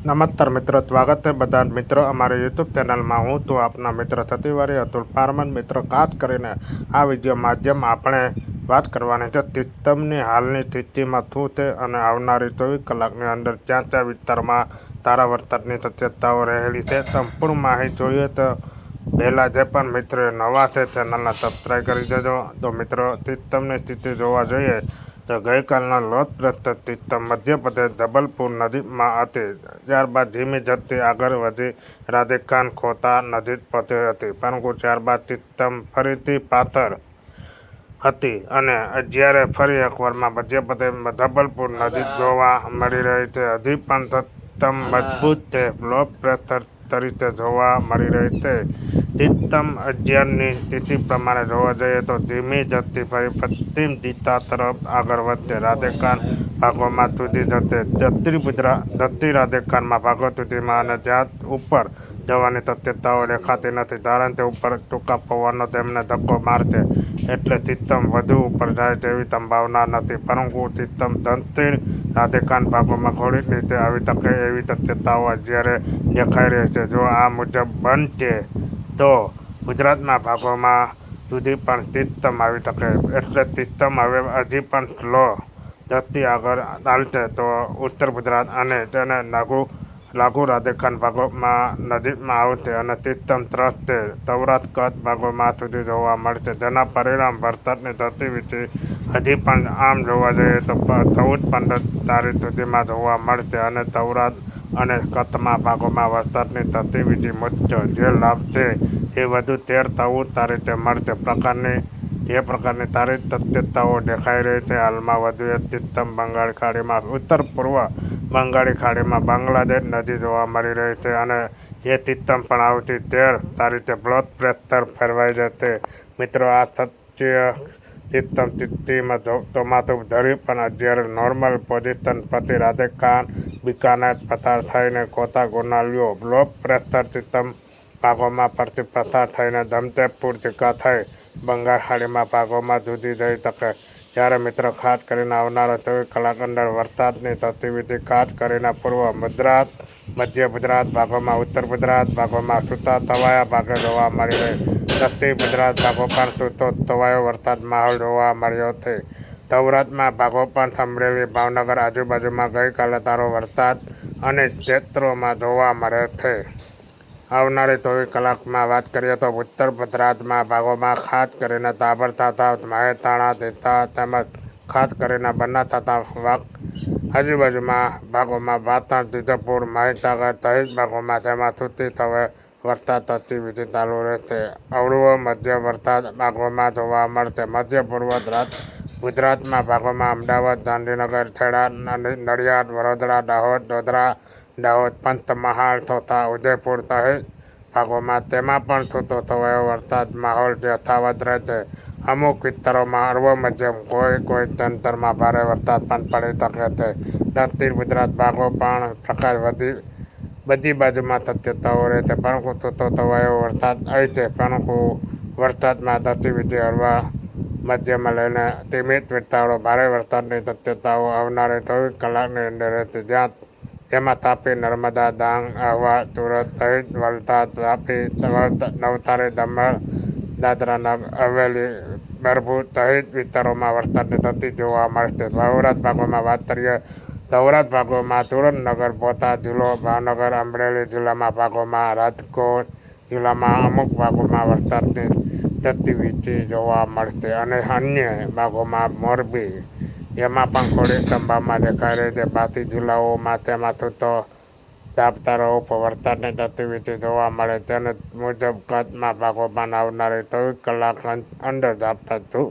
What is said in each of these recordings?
નમસ્કાર મિત્રો, સ્વાગત છે બધા મિત્રો અમારી યુટ્યુબ ચેનલમાં. હું તો આપના મિત્ર સતીવારી અતુલ પારમન. મિત્રો, ખાસ કરીને આ વિડીયો માધ્યમ આપણે વાત કરવાની છે સિસ્ટમની હાલની સ્થિતિમાં શું છે અને આવનારી 24 કલાકની અંદર ક્યાં ક્યાં વિસ્તારમાં સારા વરસાદની શક્યતાઓ રહેલી છે. સંપૂર્ણ માહિતી જોઈએ તો પહેલાં જે પણ મિત્રો નવા છે ચેનલને સબસ્ક્રાઈબ કરી દેજો. તો મિત્રો, સિસ્ટમની સ્થિતિ જોવા જોઈએ તો ગઈકાલના low pressure system Madhya Pradesh Jabalpur નજીકમાં હતી. ત્યારબાદ ધીમી ઝડપથી આગળ વધી રાજસ્થાન કોટા નજીક પહોંચી હતી, પરંતુ ત્યારબાદ સિસ્ટમ ફરીથી પાછળ હતી અને જ્યારે ફરી એકવારમાં મધ્યપ્રદેશમાં જબલપુર નજીક જોવા મળી રહી છે. હજી પણ સિસ્ટમ મજબૂત છે, લો પ્રેશર તરીકે જોવા મળી રહી છે. સિસ્ટમ 11ની સ્થિતિ પ્રમાણે જોવા જઈએ તો ધીમી ઝડપથી ફરી પશ્ચિમ દિશા તરફ આગળ વધશે. રાજસ્થાન ભાગોમાં સુધી જશે, દક્ષિણ રાજસ્થાનના ભાગો સુધીમાં, અને જ્યાં ઉપર જવાની શક્યતાઓ દેખાતી નથી, કારણ કે ઉપર ટૂંકા પવનો તેમને ધક્કો મારશે, એટલે સિસ્ટમ વધુ ઉપર જાય તેવી સંભાવના નથી. પરંતુ સિસ્ટમ દક્ષિણ રાજસ્થાન ભાગોમાં થોડીક રીતે આવી શકે એવી શક્યતાઓ અત્યારે દેખાઈ રહી છે. જો આ મુજબ બનશે તો ગુજરાતના ભાગોમાં સુધી પણ સિસ્ટમ આવી શકે, એટલે સિસ્ટમ હવે હજી પણ સ્લો ઝડપથી આગળ ચાલશે તો ઉત્તર ગુજરાત અને તેને લાગુ રાજસ્થાન ભાગોમાં નજીકમાં આવશે અને સિસ્ટમ ત્રસ્તે સૌરાષ્ટ્ર કચ્છ ભાગોમાં સુધી જોવા મળશે. જેના પરિણામ વરસાદની ગતિવિધિ હજી પણ આમ જોવા જઈએ તો 14-15 તારીખ સુધીમાં જોવા મળશે અને સૌરાષ્ટ્ર અને કચ્છના ભાગોમાં વરસાદની ગતિવિધિ મુજબ જે લાભ છે એ વધુ 13-14 તારીખે મળશે. જે પ્રકારની તારીખ શક્યતાઓ દેખાઈ રહી છે. હાલમાં વધુ એક સિસ્ટમ બંગાળ ખાડીમાં, ઉત્તર પૂર્વ બંગાળી ખાડીમાં બાંગ્લાદેશ નદી જોવા મળી રહી છે અને જે સિસ્ટમ પણ આવતી 13 તારીખે બ્લડ પ્રેશર ફેરવાઈ જશે. મિત્રો, આ સત્ય સિસ્ટમ સ્થિતિમાં ચોમાસું ધરી પણ અત્યારે નોર્મલ પોઝિશન પછી રાજસ્થાન બિકાનેર પસાર થઈને કોટા ગોનાલિયો લો પ્રેશર સિસ્ટમ ભાગોમાં પરથી પસાર થઈને જમશેદપુર જીકા થઈ બંગાળ ખાડીમાં ભાગોમાં સુધી જઈ શકે. ત્યારે મિત્રો, ખાસ કરીને આવનારા 24 કલાક અંદર વરસાદની ગતિવિધિ ખાસ કરીને પૂર્વ ગુજરાત, મધ્ય ગુજરાત ભાગોમાં, ઉત્તર ગુજરાત ભાગોમાં છૂટા છવાયા ભાગે જોવા મળી રહી. દક્ષિણ ગુજરાત ભાગો પણ છૂટો છવાયો વરસાદ માહોલ જોવા મળ્યો છે. સૌરાષ્ટ્રના ભાગો પણ અમરેલી, ભાવનગર આજુબાજુમાં ગઈકાલે સારો વરસાદ અને ક્ષેત્રોમાં જોવા મળે છે. આવનારી 24 કલાકમાં વાત કરીએ તો ઉત્તર ગુજરાતના ભાગોમાં ખાસ કરીને સાબરકાંઠા, મહેસાણા, ડીસા તેમજ ખાસ કરીને બનાસકાંઠા આજુબાજુમાં ભાગોમાં પાટણ, વિજયપુર, મહીસાગર સહિત ભાગોમાં તેમાં છૂટી છવાઈ વરસાદ ગતિવિધિ ચાલુ રહેશે. હળવો મધ્ય વરસાદ ભાગોમાં જોવા મળશે. મધ્ય પૂર્વ ગુજરાતના ભાગોમાં અમદાવાદ, ગાંધીનગર, ખેડા, નડિયાદ, વડોદરા, દાહોદ, પંચમહાલ, છોટા ઉદેપુર સહિત ભાગોમાં તેમાં પણ છૂટો છવાયો વરસાદ માહોલ યથાવત રહેશે. અમુક વિસ્તારોમાં હળવો મધ્યમ કોઈ અંતરમાં ભારે વરસાદ પણ પડી શકે છે. દક્ષિણ ગુજરાત ભાગો પણ પ્રકાર બધી બાજુમાં શક્યતાઓ રહેશે, પરંતુ છૂટો છવાયો વરસાદ આવી છે. પરંતુ વરસાદમાં ગતિવિધિ હળવા મધ્યમાં લઈને સીમિત વિસ્તારો ભારે વરસાદની શક્યતાઓ આવનારી 24 કલાકની અંદર રહેશે. જેમાં તાપી, નર્મદા, ડાંગ, આહવા, સુરત સહિત વલસાડ, તાપી, નવસારી, દમણ, દાદરા હવેલી, ભરૂચ સહિત વિસ્તારોમાં વરસાદની ગતિ જોવા મળશે. સૌરાષ્ટ્ર ભાગોમાં વાત કરીએ, સૌરાષ્ટ્ર ભાગોમાં સુરેન્દ્રનગર, બોટાદ જિલ્લો, ભાવનગર, અમરેલી જિલ્લામાં ભાગોમાં, રાજકોટ જિલ્લામાં અમુક ભાગોમાં વરસાદની ગતિવિધિ જોવા મળશે અને અન્ય ભાગોમાં મોરબી એમાં પણ થોડી સંભાવના દેખાઈ રહી છે. બાકી જિલ્લાઓમાં તેમાં છૂટો ઝાપટાઓ વરસાદની ગતિવિધિ જોવા મળે. તેને મુજબ કચ્છના ભાગોમાં આવનારી 24 કલાક અંદર ઝાપટા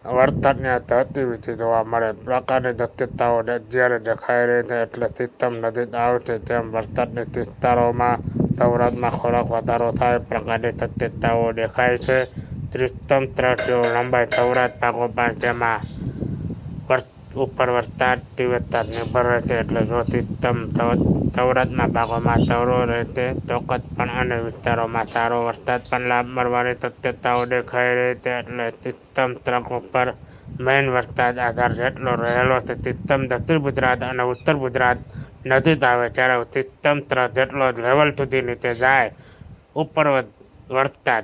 વરસાદની ગતિવિધિ જોવા મળે પ્રકારની શક્યતાઓ જ્યારે દેખાઈ રહી છે. એટલે સિસ્ટમ નજીક આવશે તેમ વરસાદની વિસ્તારોમાં સૌરાષ્ટ્રમાં થોડોક વધારો થાય પ્રકારની શક્યતાઓ દેખાય છે. સિસ્ટમ ત્રસ્ત લંબાઈ સૌરાષ્ટ્ર ભાગો પણ તેમાં ઉપર વરસાદ તીવ્રતા નિર્ભર રહેશે. એટલે જો સિસ્ટમ સૌરાષ્ટ્રના ભાગોમાં સારો રહેશે તો કચ્છ પણ અન્ય વિસ્તારોમાં સારો વરસાદ પણ લાભ મળવાની શક્યતાઓ દેખાઈ રહી છે. એટલે સિસ્ટમ ટ્રક ઉપર મેઇન વરસાદ આધાર જેટલો રહેલો છે. સિસ્ટમ દક્ષિણ ગુજરાત અને ઉત્તર ગુજરાત નજીક આવે ત્યારે સિસ્ટમ જેટલો લેવલ સુધી નીચે જાય ઉપર વધતા